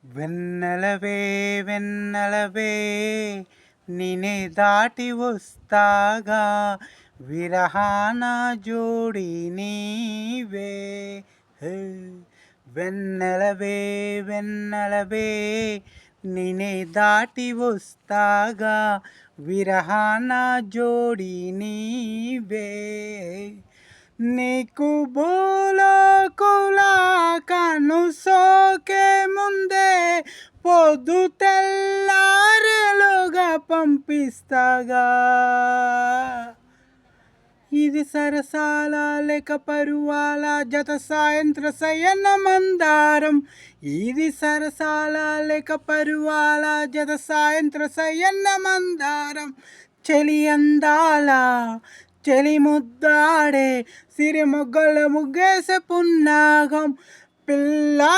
వెన్నెలవే వెన్నెలవే నినే దాటి వస్తాగా విరహాన జోడి నీవే హే. వెన్నెలవే వెన్నెలవే నినే దాటి వస్తాగా విరహాన జోడి నీవే నీకు భూలోకులా కను సోకే ముందే పొద్దు తెల్లారేలోగా పంపిస్తాగా ఇది సరసాల లేక పరువాల జత సాయంత్ర శయన మందారం ఇది సరసాల లేక పరువాల జత సాయంత్ర శయన మందారం చెలి అందాల చెలి ముద్దాడే సిరి మొగ్గల ముగ్గేసే పున్నాగం పిల్లా